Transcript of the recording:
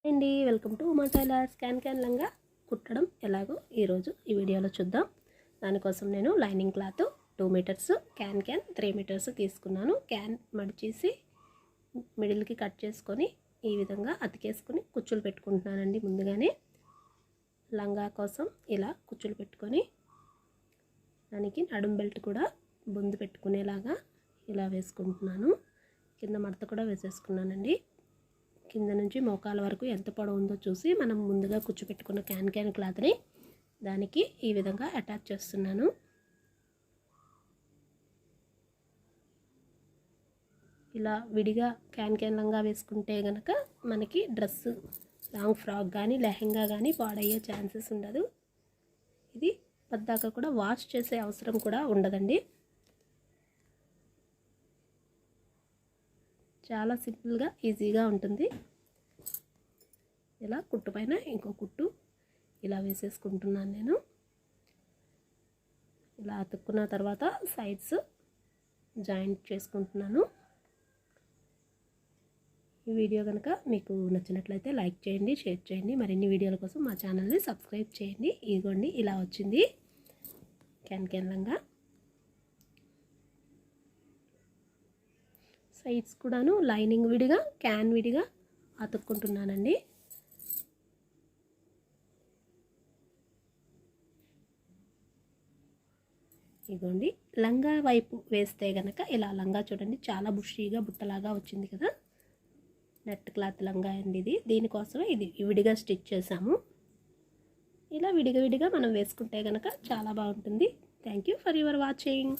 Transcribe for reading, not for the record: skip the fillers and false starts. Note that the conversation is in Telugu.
అండి వెల్కమ్ టు ఉమా టైలర్స్. క్యాన్ లంగా కుట్టడం ఎలాగో ఈరోజు ఈ వీడియోలో చూద్దాం. దానికోసం నేను లైనింగ్ క్లాత్ 2 మీటర్స్, క్యాన్ 3 మీటర్స్ తీసుకున్నాను. క్యాన్ మడిచేసి మిడిల్కి కట్ చేసుకొని ఈ విధంగా అతికేసుకొని కుచ్చులు పెట్టుకుంటున్నానండి. ముందుగానే లంగా కోసం ఇలా కుచ్చులు పెట్టుకొని దానికి నడుం బెల్ట్ కూడా బొందు పెట్టుకునేలాగా ఇలా వేసుకుంటున్నాను. కింద మడత కూడా వేసేసుకున్నానండి. కింద నుంచి మోకాల వరకు ఎంత పొడవు ఉందో చూసి మనం ముందుగా కుచ్చుపెట్టుకున్న క్యాన్ క్లాత్ని దానికి ఈ విధంగా అటాచ్ చేస్తున్నాను. ఇలా విడిగా క్యాన్ లంగా వేసుకుంటే కనుక మనకి డ్రెస్ లాంగ్ ఫ్రాక్ కానీ లెహంగా కానీ పాడయ్యే ఛాన్సెస్ ఉండదు. ఇది పద్దాక కూడా వాష్ చేసే అవసరం కూడా ఉండదండి. చాలా సింపుల్గా ఈజీగా ఉంటుంది. ఇలా కుట్టు పైన ఇంకో కుట్టు ఇలా వేసేసుకుంటున్నాను నేను. ఇలా అతుక్కున్న తర్వాత సైడ్స్ జాయింట్ చేసుకుంటున్నాను. ఈ వీడియో కనుక మీకు నచ్చినట్లయితే లైక్ చేయండి, షేర్ చేయండి. మరిన్ని వీడియోల కోసం మా ఛానల్ని సబ్స్క్రైబ్ చేయండి. ఇదిగోండి ఇలా వచ్చింది క్యాన్ లంగా. సైడ్స్ కూడాను లైనింగ్ విడిగా క్యాన్ విడిగా అతుక్కుంటున్నానండి. ఇదిగోండి లంగా వైపు వేస్తే కనుక ఇలా లంగా చూడండి చాలా బుషీగా బుట్టలాగా వచ్చింది కదా. నెట్ క్లాత్ లంగా అండి ఇది. దీనికోసం ఇది విడిగా స్టిచ్ చేసాము. ఇలా విడిగా మనం వేసుకుంటే కనుక చాలా బాగుంటుంది. Thank you for your watching.